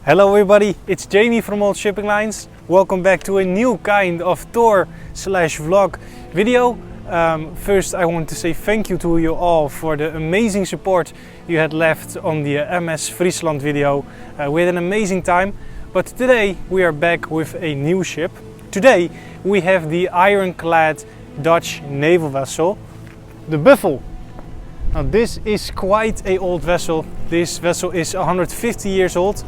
Hello everybody, it's Jamie from Old Shipping Lines. Welcome back to a new kind of tour/vlog video. First I want to say thank you to you all for the amazing support you had left on the MS Friesland video. We had an amazing time, but today we are back with a new ship. Today we have the ironclad Dutch naval vessel, the Buffel. Now this is quite an old vessel. This vessel is 150 years old.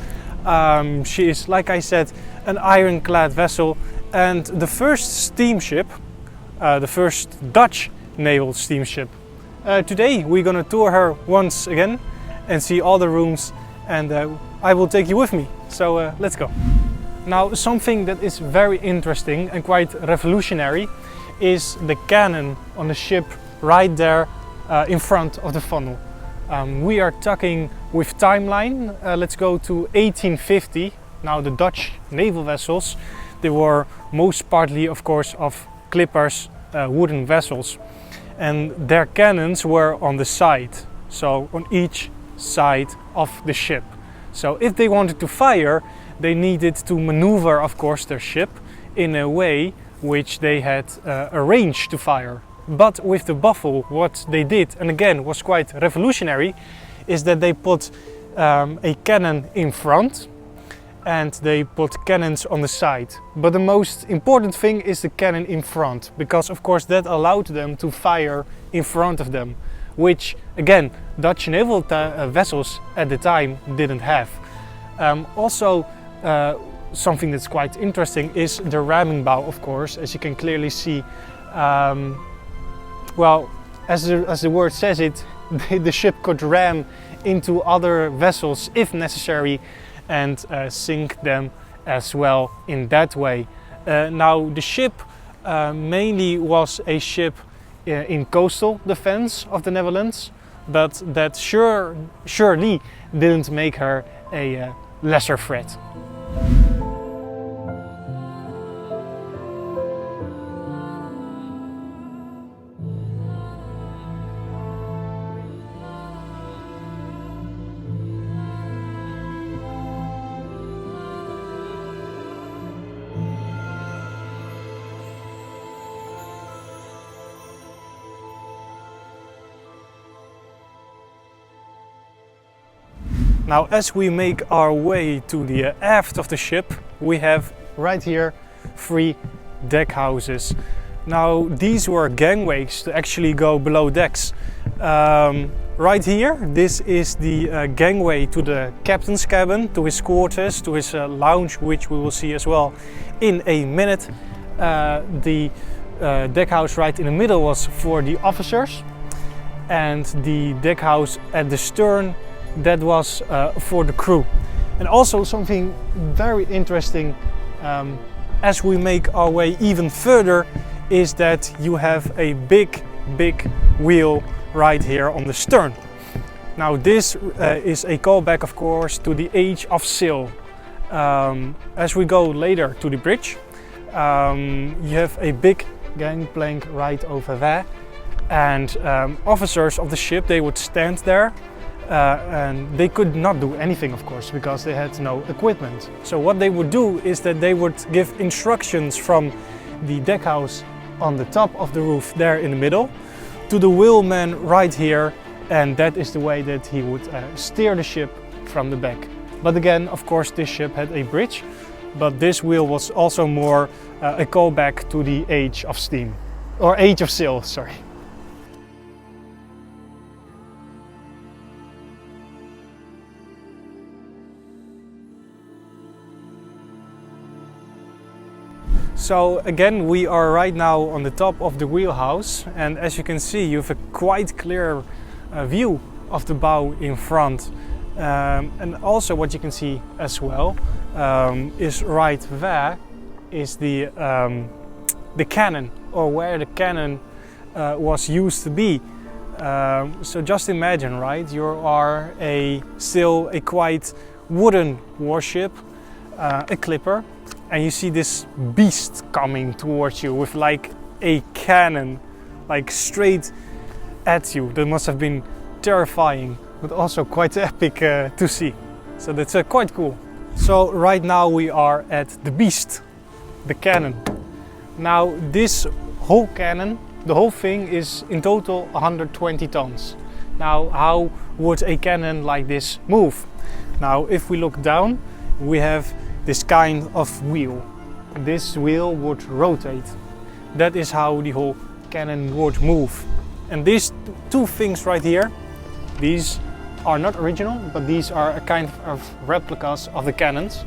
She is, like I said, an ironclad vessel and the first steamship, the first Dutch naval steamship. Today we're gonna tour her once again and see all the rooms, and I will take you with me. So let's go. Now something that is very interesting and quite revolutionary is the cannon on the ship right there in front of the funnel. We are talking with timeline. Let's go to 1850. Now the Dutch naval vessels, they were most partly of course of clippers, wooden vessels, and their cannons were on the side, so on each side of the ship. So if they wanted to fire, they needed to maneuver of course their ship in a way which they had arranged to fire. But with the Buffle, what they did, and again was quite revolutionary, is that they put a cannon in front and they put cannons on the side. But the most important thing is the cannon in front, because of course that allowed them to fire in front of them, which again Dutch naval vessels at the time didn't have. Also something that's quite interesting is the ramming bow, of course, as you can clearly see. Well, as the word says it, the ship could ram into other vessels if necessary and sink them as well in that way. Now the ship mainly was a ship in coastal defense of the Netherlands, but that surely didn't make her a lesser threat. Now as we make our way to the aft of the ship, we have right here 3 deck houses. Now these were gangways to actually go below decks. Right here, this is the gangway to the captain's cabin, to his quarters, to his lounge, which we will see as well in a minute. The deck house right in the middle was for the officers, and the deck house at the stern, that was for the crew. And also something very interesting as we make our way even further is that you have a big wheel right here on the stern. Now this is a callback of course to the age of sail. As we go later to the bridge, you have a big gangplank right over there, and officers of the ship, they would stand there. And they could not do anything of course because they had no equipment. So what they would do is that they would give instructions from the deck house on the top of the roof there in the middle to the wheelman right here, and that is the way that he would steer the ship from the back. But again, of course, this ship had a bridge, but this wheel was also more a callback to the age of steam, or age of sail, sorry. So again, we are right now on the top of the wheelhouse, and as you can see, you have a quite clear view of the bow in front. And also what you can see as well is right there is the cannon, or where the cannon was used to be. So just imagine, right, you are still a quite wooden warship, a clipper, and you see this beast coming towards you with like a cannon, like straight at you. That must have been terrifying, but also quite epic to see. So that's quite cool. So right now we are at the beast, the cannon. Now this whole cannon, the whole thing is in total 120 tons. Now how would a cannon like this move? Now if we look down, we have this kind of wheel. This wheel would rotate. That is how the whole cannon would move. And these two things right here, these are not original, but these are a kind of replicas of the cannons.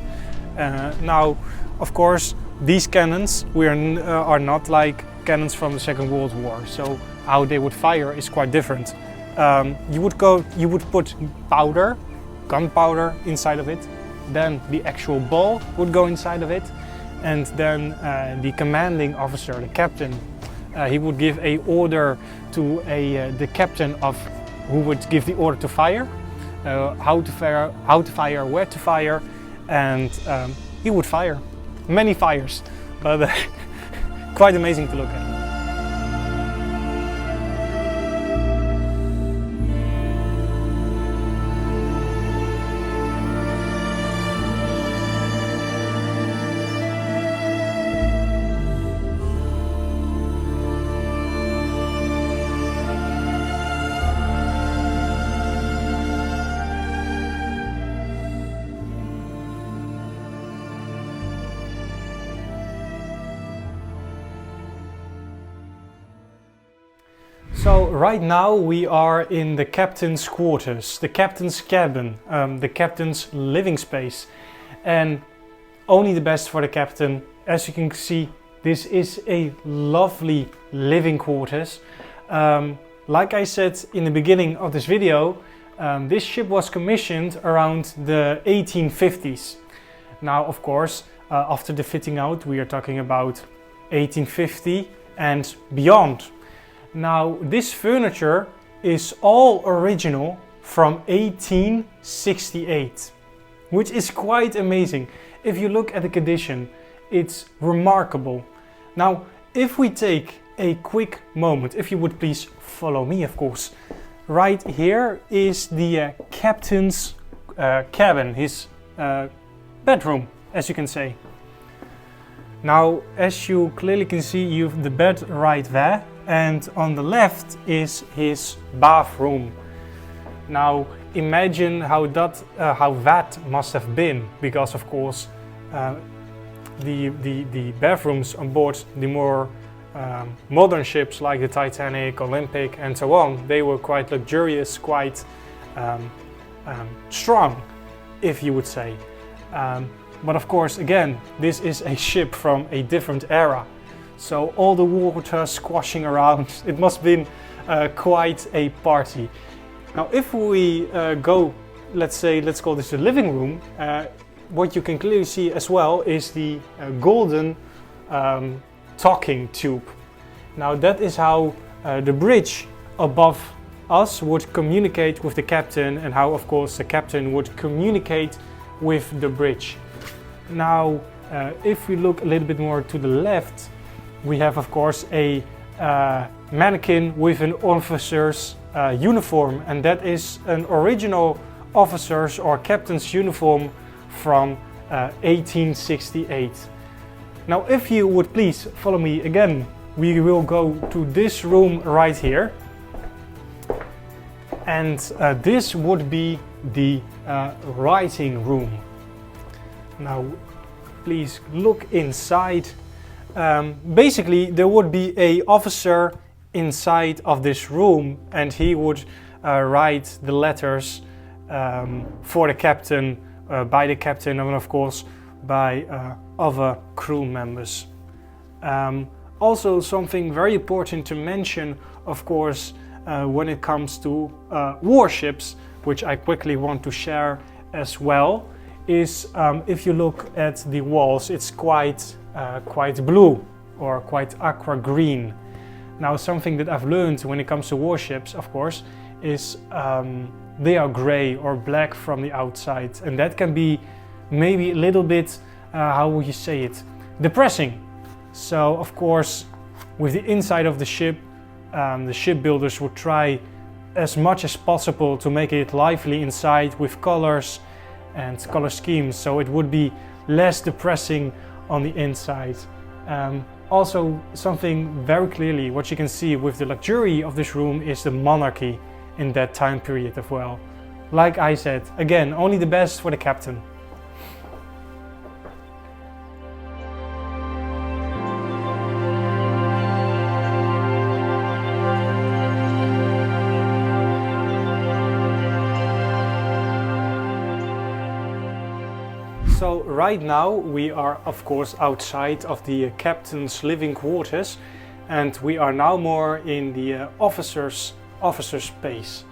Now, of course, these cannons are not like cannons from the Second World War. So how they would fire is quite different. You would put powder, gunpowder inside of it. Then the actual ball would go inside of it, and then the commanding officer, the captain, he would give a order to the captain of who would give the order to fire, how to fire, where to fire, and he would fire. Many fires, but quite amazing to look at. So right now we are in the captain's quarters, the captain's cabin, the captain's living space, and only the best for the captain. As you can see, this is a lovely living quarters. Like I said in the beginning of this video, this ship was commissioned around the 1850s. Now, of course, after the fitting out, we are talking about 1850 and beyond. Now, this furniture is all original from 1868, which is quite amazing. If you look at the condition, it's remarkable. Now, if we take a quick moment, if you would please follow me, of course. Right here is the captain's cabin, his bedroom, as you can say. Now, as you clearly can see, you have the bed right there, and on the left is his bathroom. Now, imagine how that must have been, because of course the bathrooms on board the more modern ships like the Titanic, Olympic, and so on, they were quite luxurious, quite strong, if you would say. But of course, again, this is a ship from a different era. So all the water squashing around, it must have been quite a party. Now if we go, let's call this the living room, what you can clearly see as well is the golden talking tube. Now that is how the bridge above us would communicate with the captain, and how of course the captain would communicate with the bridge. Now if we look a little bit more to the left, we have of course a mannequin with an officer's uniform, and that is an original officer's or captain's uniform from 1868. Now if you would please follow me again, we will go to this room right here, and this would be the writing room. Now please look inside. Basically there would be an officer inside of this room, and he would write the letters for the captain, by the captain, and of course by other crew members. Also something very important to mention, of course, when it comes to warships, which I quickly want to share as well, is if you look at the walls, it's quite blue or quite aqua green. Now something that I've learned when it comes to warships, of course, is they are gray or black from the outside, and that can be maybe a little bit, how would you say it, depressing. So of course with the inside of the ship, the shipbuilders would try as much as possible to make it lively inside with colors and color schemes, so it would be less depressing on the inside. Also, something very clearly, what you can see with the luxury of this room is the monarchy in that time period as well. Like I said, again, only the best for the captain. So right now we are of course outside of the captain's living quarters, and we are now more in the officer's space.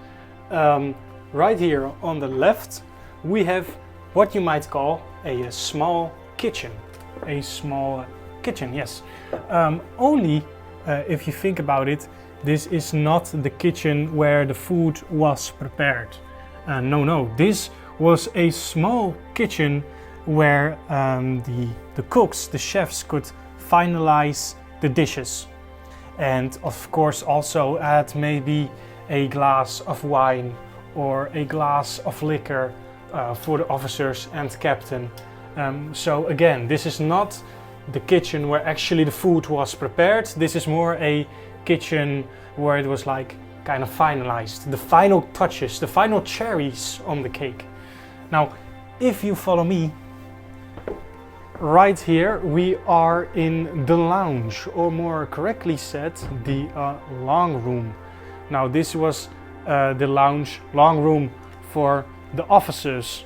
Right here on the left we have what you might call a small kitchen. A small kitchen, yes. Only if you think about it, this is not the kitchen where the food was prepared. No, this was a small kitchen where the cooks, the chefs, could finalize the dishes, and of course also add maybe a glass of wine or a glass of liquor for the officers and captain. So again, this is not the kitchen where actually the food was prepared. This is more a kitchen where it was like kind of finalized, the final touches, the final cherries on the cake. Now, if you follow me, right here we are in the lounge, or more correctly said, the long room. Now this was the long room for the officers.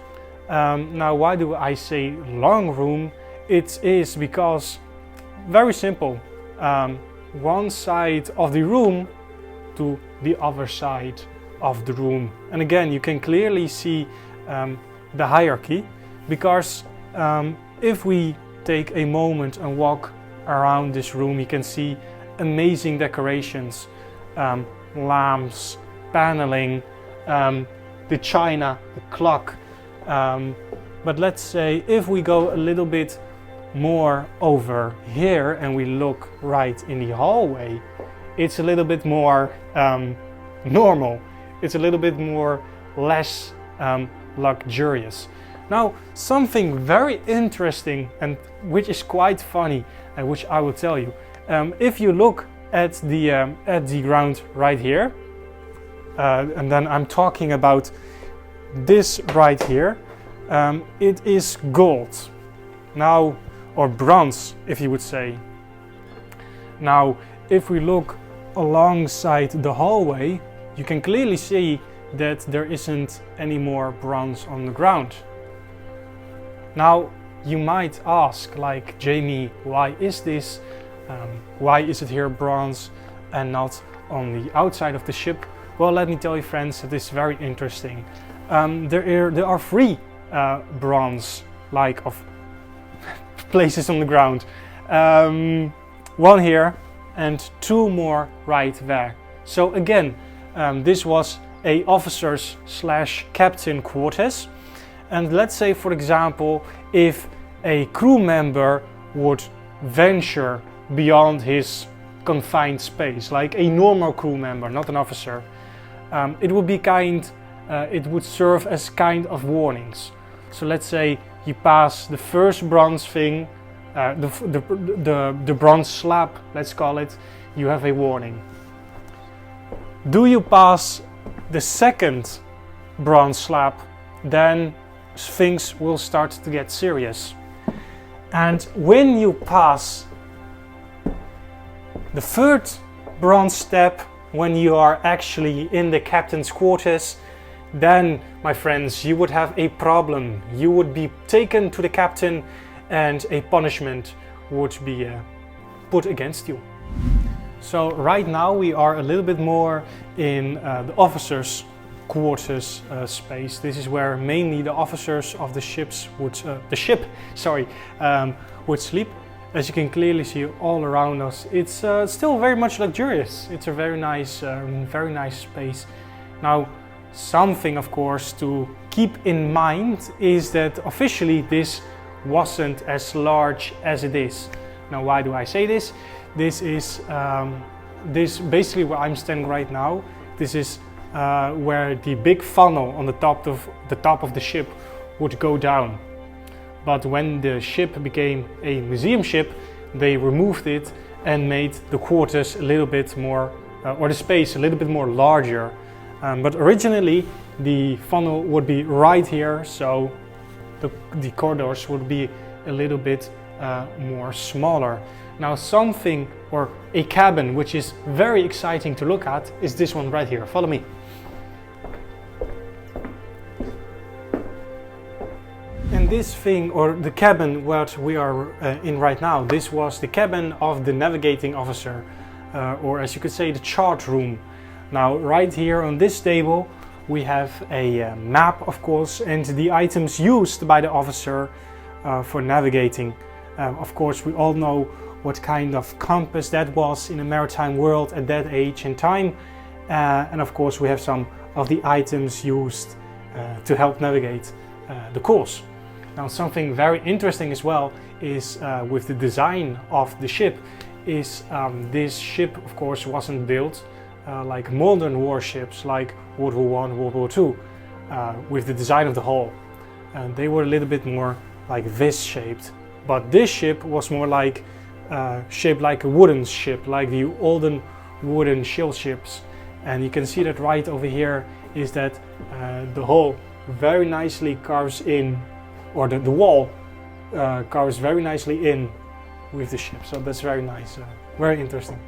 Now why do I say long room? It is because, very simple, one side of the room to the other side of the room. And again, you can clearly see the hierarchy, because if we take a moment and walk around this room, you can see amazing decorations, lamps, paneling, the china, the clock. But let's say if we go a little bit more over here and we look right in the hallway, it's a little bit more normal. It's a little bit more less luxurious. Now, something very interesting, and which is quite funny, and which I will tell you. If you look at the ground right here, and then I'm talking about this right here, it is gold. Now, or bronze, if you would say. Now, if we look alongside the hallway, you can clearly see that there isn't any more bronze on the ground. Now, you might ask, like, Jamie, why is this? Why is it here bronze and not on the outside of the ship? Well, let me tell you, friends, it is very interesting. There are three bronze, like, of places on the ground. One here and two more right there. So again, this was a officers / captain quarters. And let's say, for example, if a crew member would venture beyond his confined space, like a normal crew member, not an officer, it would be it would serve as kind of warnings. So let's say you pass the first bronze thing, the bronze slab, let's call it, you have a warning. Do you pass the second bronze slab, then things will start to get serious. And when you pass the third bronze step, when you are actually in the captain's quarters, then, my friends, you would have a problem. You would be taken to the captain and a punishment would be put against you. So right now we are a little bit more in the officers' quarters space. This is where mainly the officers of the ships would would sleep. As you can clearly see all around us, it's still very much luxurious. It's a very nice space. Now, something of course to keep in mind is that officially this wasn't as large as it is. Now, why do I say this? This is basically where I'm standing right now. This is where the big funnel on the top of the ship would go down. But when the ship became a museum ship, they removed it and made the quarters a little bit more, or the space a little bit more larger. But originally the funnel would be right here, so the corridors would be a little bit more smaller. Now something, or a cabin, which is very exciting to look at, is this one right here. Follow me. And this thing, or the cabin what we are in right now, this was the cabin of the navigating officer, or as you could say, the chart room. Now right here on this table we have a map, of course, and the items used by the officer for navigating. Of course, we all know what kind of compass that was in the maritime world at that age and time. And of course we have some of the items used to help navigate the course. Now something very interesting as well is with the design of the ship is this ship of course wasn't built like modern warships like World War I, World War II with the design of the hull. They were a little bit more like this shaped, but this ship was more like shaped like a wooden ship, like the olden wooden shield ships. And you can see that right over here is that the hull very nicely carves in, or the wall carves very nicely in with the ship. So that's very nice, very interesting.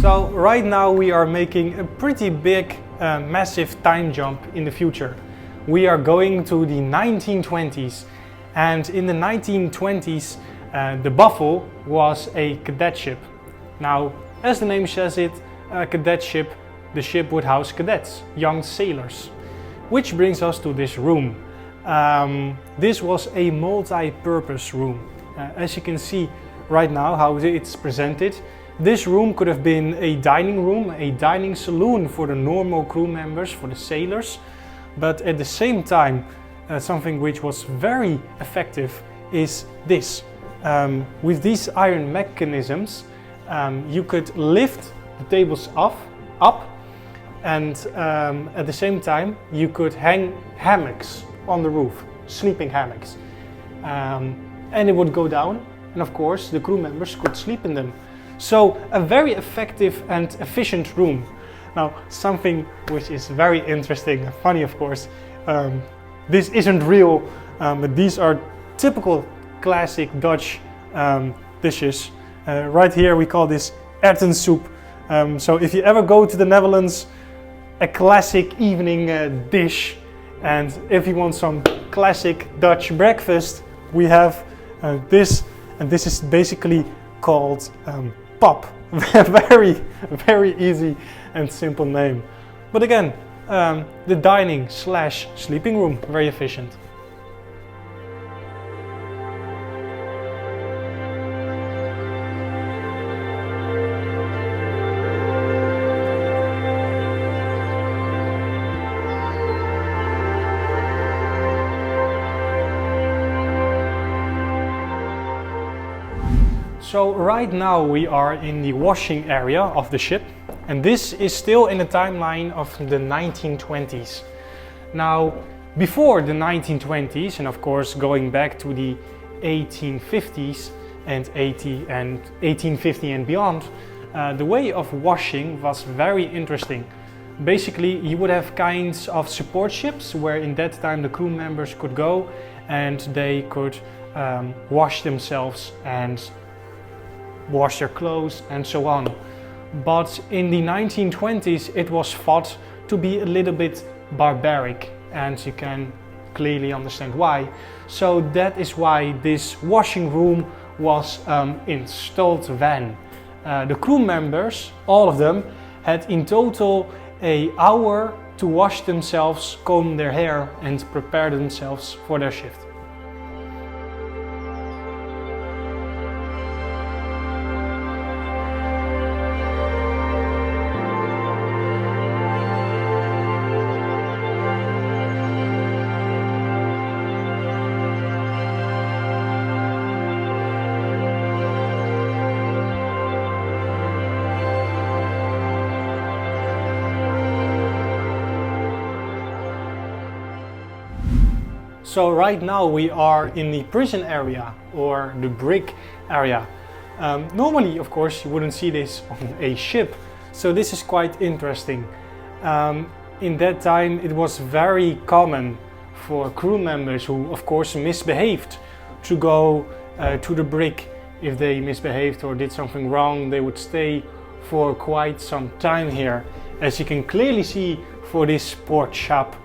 So right now we are making a pretty big, massive time jump in the future. We are going to the 1920s, and in the 1920s the Buffle was a cadet ship. Now, as the name says it, a cadet ship, the ship would house cadets, young sailors. Which brings us to this room. This was a multi-purpose room. As you can see right now how it's presented, this room could have been a dining room, a dining saloon for the normal crew members, for the sailors. But at the same time, something which was very effective is this. With these iron mechanisms, you could lift the tables up, and at the same time you could hang hammocks on the roof, sleeping hammocks. And it would go down, and of course the crew members could sleep in them. So a very effective and efficient room. Now something which is very interesting and funny, of course, this isn't real, but these are typical classic Dutch dishes. Right here we call this erwten soup. So if you ever go to the Netherlands, a classic evening dish, and if you want some classic Dutch breakfast, we have this, and this is basically called pap. Very, very easy and simple name. But again, the dining slash sleeping room, very efficient. So right now we are in the washing area of the ship, and this is still in the timeline of the 1920s. Now, before the 1920s, and of course going back to the 1850s and 1850 and beyond, the way of washing was very interesting. Basically, you would have kinds of support ships where in that time the crew members could go and they could wash themselves and wash their clothes and so on. But in the 1920s it was thought to be a little bit barbaric, and you can clearly understand why. So that is why this washing room was installed then. The crew members, all of them, had in total an hour to wash themselves, comb their hair and prepare themselves for their shift. So right now we are in the prison area or the brig area. Normally, of course, you wouldn't see this on a ship, so this is quite interesting. In that time it was very common for crew members who of course misbehaved to go to the brig. If they misbehaved or did something wrong, they would stay for quite some time here. As you can clearly see for this port shop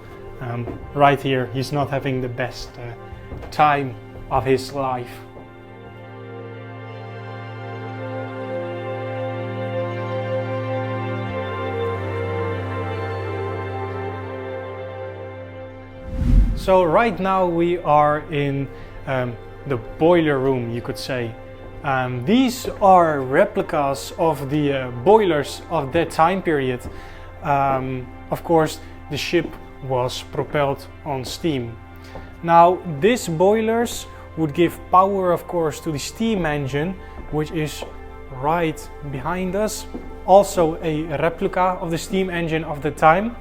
right here, he's not having the best time of his life. So right now we are in the boiler room, you could say. These are replicas of the boilers of that time period. Of course, the ship was propelled on steam. Now, these boilers would give power, of course, to the steam engine, which is right behind us. Also a replica of the steam engine of the time.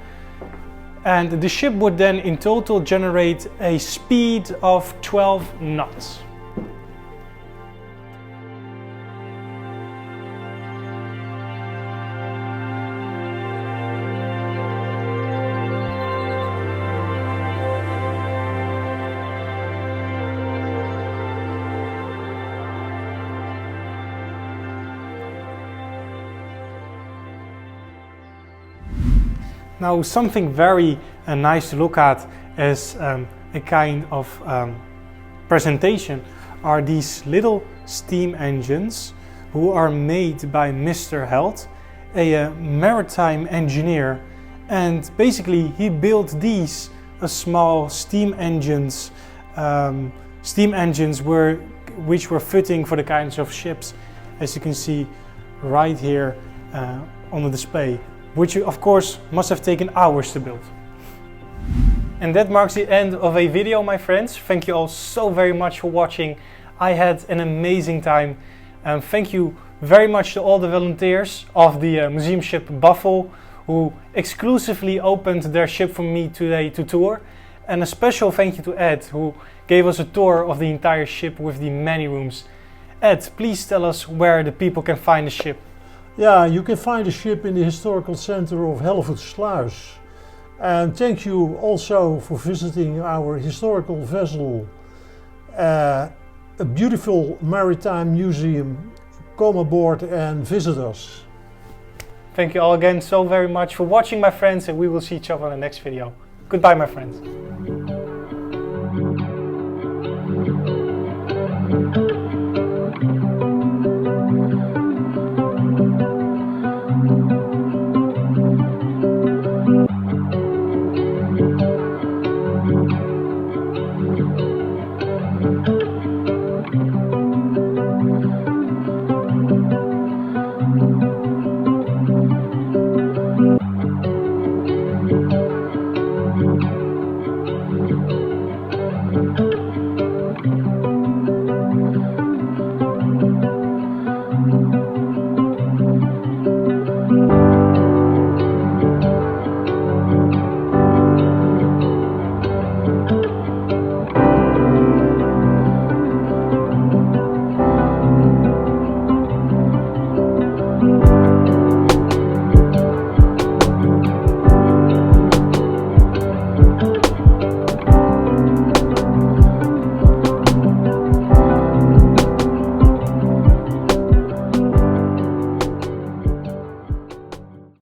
And the ship would then in total generate a speed of 12 knots. Now, something very nice to look at as a kind of presentation are these little steam engines who are made by Mr. Held, a maritime engineer, and basically he built these small steam engines which were fitting for the kinds of ships, as you can see right here on the display, which of course must have taken hours to build. And that marks the end of a video, my friends. Thank you all so very much for watching. I had an amazing time. Thank you very much to all the volunteers of the museum ship Buffle, who exclusively opened their ship for me today to tour. And a special thank you to Ed, who gave us a tour of the entire ship with the many rooms. Ed, please tell us where the people can find the ship. Yeah, you can find the ship in the historical center of Hellevoetsluis. And thank you also for visiting our historical vessel, a beautiful maritime museum. Come aboard and visit us. Thank you all again so very much for watching, my friends, and we will see each other in the next video. Goodbye, my friends.